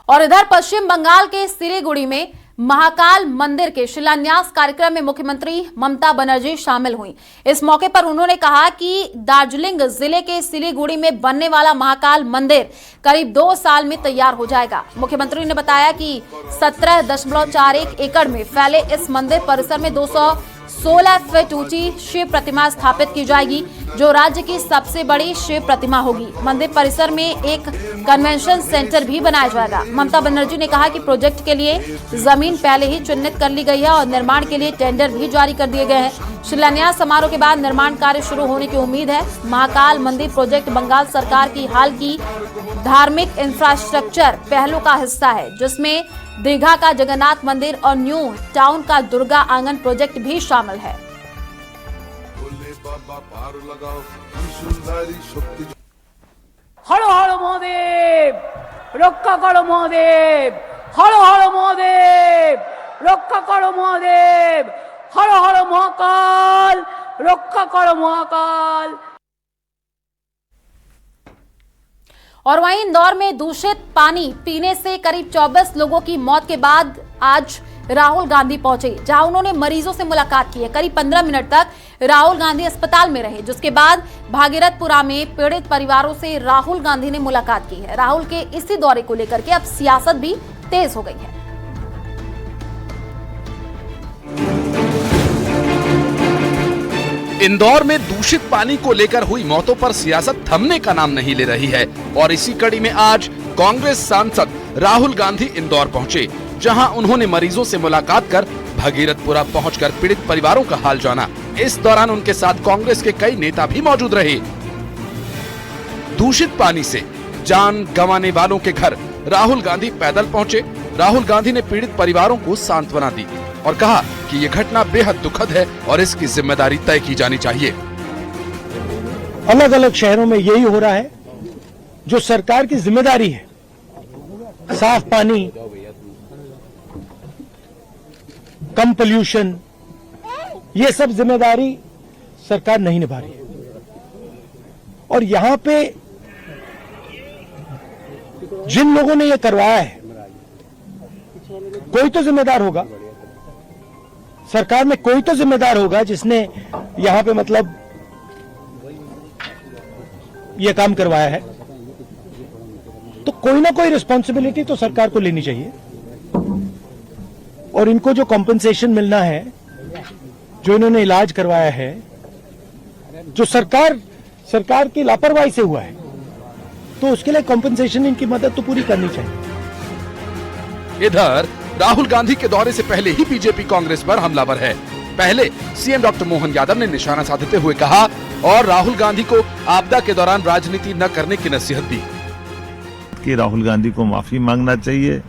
और इधर पश्चिम बंगाल के सिलीगुड़ी में महाकाल मंदिर के शिलान्यास कार्यक्रम में मुख्यमंत्री ममता बनर्जी शामिल हुई। इस मौके पर उन्होंने कहा कि दार्जिलिंग जिले के सिलीगुड़ी में बनने वाला महाकाल मंदिर करीब 2 साल में तैयार हो जाएगा। मुख्यमंत्री ने बताया कि 17.41 एकड़ में फैले इस मंदिर परिसर में 216 फीट ऊंची शिव प्रतिमा स्थापित की जाएगी, जो राज्य की सबसे बड़ी शिव प्रतिमा होगी। मंदिर परिसर में एक कन्वेंशन सेंटर भी बनाया जाएगा। ममता बनर्जी ने कहा कि प्रोजेक्ट के लिए जमीन पहले ही चिन्हित कर ली गई है और निर्माण के लिए टेंडर भी जारी कर दिए गए हैं। शिलान्यास समारोह के बाद निर्माण कार्य शुरू होने की उम्मीद है। महाकाल मंदिर प्रोजेक्ट बंगाल सरकार की हाल की धार्मिक इंफ्रास्ट्रक्चर पहलों का हिस्सा है, जिसमें दीघा का जगन्नाथ मंदिर और न्यू टाउन का दुर्गा आंगन प्रोजेक्ट भी शामिल है। हर हर महादेव, रक्षा करो महादेव, हर हर महादेव, रक्षा करो महादेव, हर हर महाकाल, रक्षा करो महाकाल। और वहीं इंदौर में दूषित पानी पीने से करीब 24 लोगों की मौत के बाद आज राहुल गांधी पहुंचे, जहां उन्होंने मरीजों से मुलाकात की है। करीब 15 मिनट तक राहुल गांधी अस्पताल में रहे, जिसके बाद भागीरथपुरा में पीड़ित परिवारों से राहुल गांधी ने मुलाकात की है। राहुल के इसी दौरे को लेकर के अब सियासत भी तेज हो गई है। इंदौर में दूषित पानी को लेकर हुई मौतों पर सियासत थमने का नाम नहीं ले रही है और इसी कड़ी में आज कांग्रेस सांसद राहुल गांधी इंदौर पहुंचे, जहां उन्होंने मरीजों से मुलाकात कर भागीरथपुरा पहुंचकर पीड़ित परिवारों का हाल जाना। इस दौरान उनके साथ कांग्रेस के कई नेता भी मौजूद रहे। दूषित पानी से जान गंवाने वालों के घर राहुल गांधी पैदल पहुंचे। राहुल गांधी ने पीड़ित परिवारों को सांत्वना दी और कहा कि ये घटना बेहद दुखद है और इसकी जिम्मेदारी तय की जानी चाहिए। अलग अलग शहरों में यही हो रहा है। जो सरकार की जिम्मेदारी है, साफ पानी, कम पोल्यूशन, ये सब जिम्मेदारी सरकार नहीं निभा रही है। और यहां पे जिन लोगों ने ये करवाया है, कोई तो जिम्मेदार होगा, सरकार में कोई तो जिम्मेदार होगा जिसने यहां पे मतलब ये काम करवाया है। तो कोई ना कोई रिस्पॉन्सिबिलिटी तो सरकार को लेनी चाहिए और इनको जो कॉम्पेंसेशन मिलना है, जो इन्होंने इलाज करवाया है, जो सरकार की लापरवाही से हुआ है, तो उसके लिए कॉम्पेंसेशन, इनकी मदद तो पूरी करनी चाहिए। इधर राहुल गांधी के दौरे से पहले ही बीजेपी कांग्रेस पर हमलावर है। पहले सीएम डॉक्टर मोहन यादव ने निशाना साधते हुए कहा और राहुल गांधी को आपदा के दौरान राजनीति न करने की नसीहत दी कि राहुल गांधी को माफी मांगना चाहिए।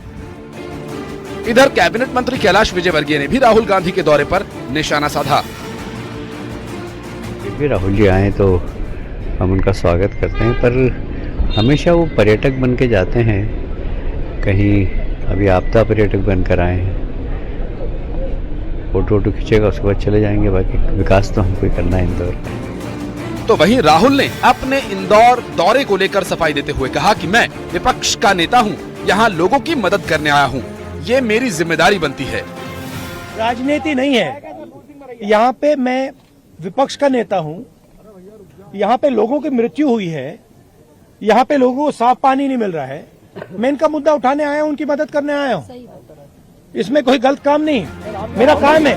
इधर कैबिनेट मंत्री कैलाश विजयवर्गीय ने भी राहुल गांधी के दौरे पर निशाना साधा। भी राहुल जी आए तो हम उनका स्वागत करते हैं, पर हमेशा वो पर्यटक बन के जाते हैं, कहीं अभी आपदा पर्यटक बनकर आए हैं। फोटो खींचेगा, उसके बाद चले जाएंगे। बाकी विकास तो हमको ही करना है इंदौर का। तो वहीं राहुल ने अपने इंदौर दौरे को लेकर सफाई देते हुए कहा कि मैं विपक्ष का नेता हूं, यहां लोगों की मदद करने आया हूं, ये मेरी जिम्मेदारी बनती है। राजनीति नहीं है, यहाँ पे मैं विपक्ष का नेता हूं, यहाँ पे लोगों की मृत्यु हुई है, यहाँ पे लोगों को साफ पानी नहीं मिल रहा है। मैं इनका मुद्दा उठाने आया हूं, उनकी मदद करने आया हूं। इसमें कोई गलत काम नहीं है, मेरा काम है।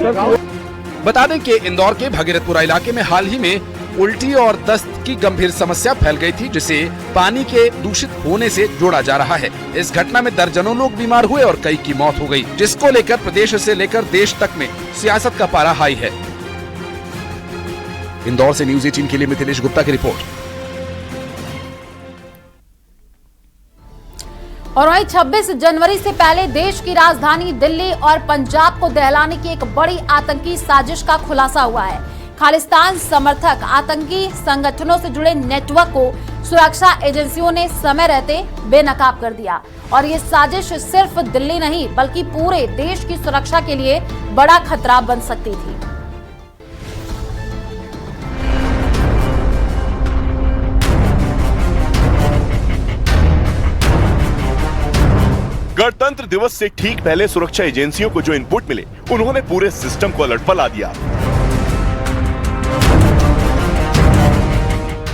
बता दें कि इंदौर के भागीरथपुरा इलाके में हाल ही में उल्टी और दस्त की गंभीर समस्या फैल गई थी, जिसे पानी के दूषित होने से जोड़ा जा रहा है। इस घटना में दर्जनों लोग बीमार हुए और कई की मौत हो गई, जिसको लेकर प्रदेश से लेकर देश तक में सियासत का पारा हाई है। इंदौर से न्यूज़ 18 के लिए मिथिलेश गुप्ता की रिपोर्ट। और वहीं 26 जनवरी से पहले देश की राजधानी दिल्ली और पंजाब को दहलाने की एक बड़ी आतंकी साजिश का खुलासा हुआ है। खालिस्तान समर्थक आतंकी संगठनों से जुड़े नेटवर्क को सुरक्षा एजेंसियों ने समय रहते बेनकाब कर दिया और ये साजिश सिर्फ दिल्ली नहीं बल्कि पूरे देश की सुरक्षा के लिए बड़ा खतरा बन सकती थी। गणतंत्र दिवस से ठीक पहले सुरक्षा एजेंसियों को जो इनपुट मिले, उन्होंने पूरे सिस्टम को अलर्ट पर ला दिया।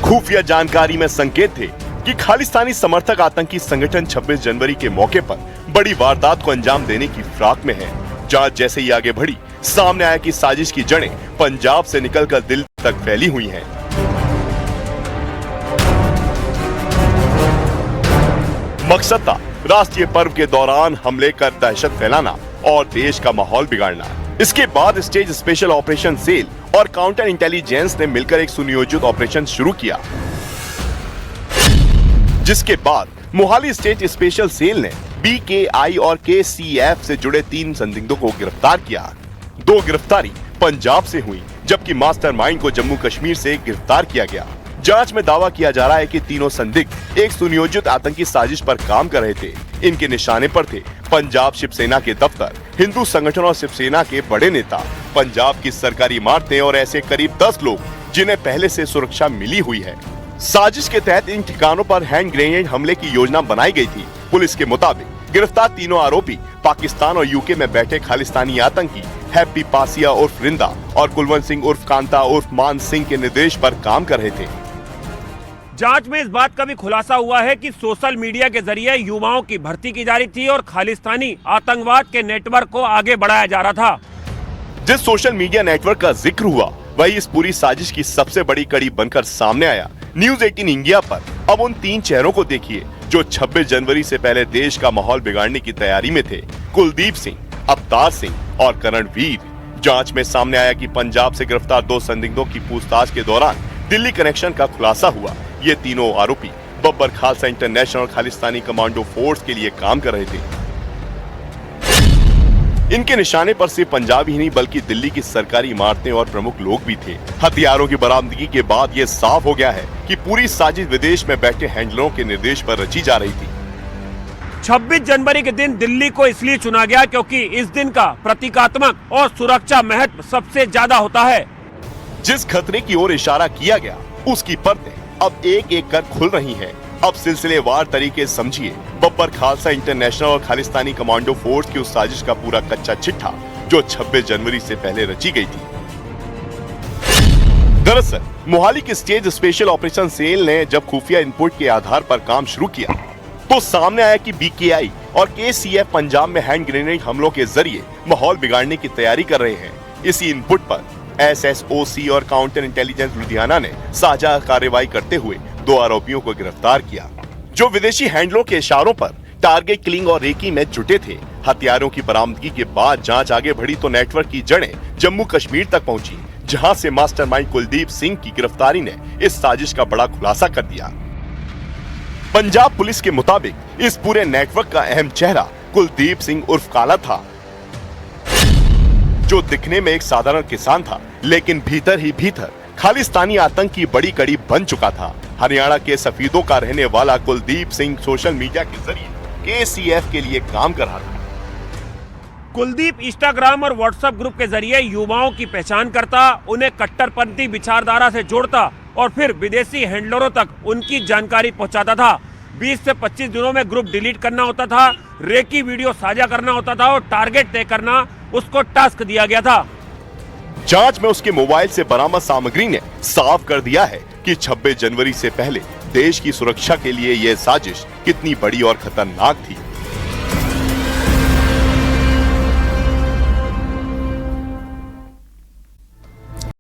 खुफिया जानकारी में संकेत थे कि खालिस्तानी समर्थक आतंकी संगठन 26 जनवरी के मौके पर बड़ी वारदात को अंजाम देने की फिराक में है। जांच जैसे ही आगे बढ़ी, सामने आया कि साजिश की जड़ें पंजाब से निकलकर दिल्ली तक फैली हुई हैं। मकसद था राष्ट्रीय पर्व के दौरान हमले कर दहशत फैलाना और देश का माहौल बिगाड़ना। इसके बाद स्टेज स्पेशल ऑपरेशन सेल और काउंटर इंटेलिजेंस ने मिलकर एक सुनियोजित ऑपरेशन शुरू किया, जिसके बाद मोहाली स्टेट स्पेशल सेल ने BKI और KCF से जुड़े 3 संदिग्धों को गिरफ्तार किया। 2 गिरफ्तारी पंजाब से हुई, जबकि मास्टरमाइंड को जम्मू कश्मीर से गिरफ्तार किया गया। जांच में दावा किया जा रहा है कि तीनों संदिग्ध एक सुनियोजित आतंकी साजिश पर काम कर रहे थे। इनके निशाने पर थे पंजाब शिवसेना के दफ्तर, हिंदू संगठन और शिवसेना के बड़े नेता, पंजाब की सरकारी इमारतें और ऐसे करीब 10 लोग जिन्हें पहले से सुरक्षा मिली हुई है। साजिश के तहत इन ठिकानों पर हैंड ग्रेनेड हमले की योजना बनाई गई थी। पुलिस के मुताबिक गिरफ्तार तीनों आरोपी पाकिस्तान और यूके में बैठे खालिस्तानी आतंकी हैप्पी पासिया उर्फ रिंदा और कुलवंत सिंह उर्फ कांता उर्फ मान सिंह के निर्देश पर काम कर रहे थे। जांच में इस बात का भी खुलासा हुआ है कि सोशल मीडिया के जरिए युवाओं की भर्ती की जा रही थी और खालिस्तानी आतंकवाद के नेटवर्क को आगे बढ़ाया जा रहा था। जिस सोशल मीडिया नेटवर्क का जिक्र हुआ, वही इस पूरी साजिश की सबसे बड़ी कड़ी बनकर सामने आया। न्यूज 18 इंडिया पर अब उन 3 चेहरों को देखिए जो 26 जनवरी से पहले देश का माहौल बिगाड़ने की तैयारी में थे। कुलदीप सिंह, अवतार सिंह और करणवीर। जांच में सामने आया कि पंजाब से गिरफ्तार 2 संदिग्धों की पूछताछ के दौरान दिल्ली कनेक्शन का खुलासा हुआ। ये तीनों आरोपी बब्बर खालसा इंटरनेशनल और खालिस्तानी कमांडो फोर्स के लिए काम कर रहे थे। इनके निशाने पर सिर्फ पंजाब ही नहीं बल्कि दिल्ली की सरकारी इमारतें और प्रमुख लोग भी थे। हथियारों की बरामदगी के बाद ये साफ हो गया है कि पूरी साजिश विदेश में बैठे हैंडलरों के निर्देश पर रची जा रही थी। 26 जनवरी के दिन दिल्ली को इसलिए चुना गया क्योंकि इस दिन का प्रतीकात्मक और सुरक्षा महत्व सबसे ज्यादा होता है। जिस खतरे की ओर इशारा किया गया, उसकी परतें अब एक एक कर खुल रही हैं। अब सिलसिलेवार तरीके समझिए बब्बर खालसा इंटरनेशनल और खालिस्तानी कमांडो फोर्स की उस साजिश का पूरा कच्चा चिट्ठा जो 26 जनवरी से पहले रची गई थी। दरअसल मोहाली की स्टेज स्पेशल ऑपरेशन सेल ने जब खुफिया इनपुट के आधार पर काम शुरू किया तो सामने आया कि BKI और KCF पंजाब में हैंड ग्रेनेड हमलों के जरिए माहौल बिगाड़ने की तैयारी कर रहे हैं। इसी इनपुट पर SSOC और काउंटर इंटेलिजेंस लुधियाना ने साझा कार्रवाई करते हुए 2 आरोपियों को गिरफ्तार किया, जो विदेशी हैंडलों के इशारों पर टारगेट किलिंग और रेकी में जुटे थे। हथियारों की बरामदगी के बाद जांच आगे बढ़ी तो नेटवर्क की जड़ें जम्मू कश्मीर तक पहुंची, जहां से मास्टरमाइंड कुलदीप सिंह की गिरफ्तारी ने इस साजिश का बड़ा खुलासा कर दिया। पंजाब पुलिस के मुताबिक इस पूरे नेटवर्क का अहम चेहरा कुलदीप सिंह उर्फ काला था, जो दिखने में एक साधारण किसान था, लेकिन भीतर ही भीतर खालिस्तानी आतंक की बड़ी कड़ी बन चुका था। हरियाणा के सफीदों का रहने वाला कुलदीप सिंह सोशल मीडिया के जरिए KCF के लिए काम कर रहा था। कुलदीप इंस्टाग्राम और व्हाट्सएप ग्रुप के जरिए युवाओं की पहचान करता, उन्हें कट्टरपंथी विचारधारा से जोड़ता और फिर विदेशी हैंडलरों तक उनकी जानकारी पहुंचाता था। 20 से 25 दिनों में ग्रुप डिलीट करना होता था, रेकी वीडियो साझा करना होता था और टारगेट तय करना उसको टास्क दिया गया था। जांच में उसके मोबाइल से बरामद सामग्री ने साफ कर दिया है कि 26 जनवरी से पहले देश की सुरक्षा के लिए यह साजिश कितनी बड़ी और खतरनाक थी।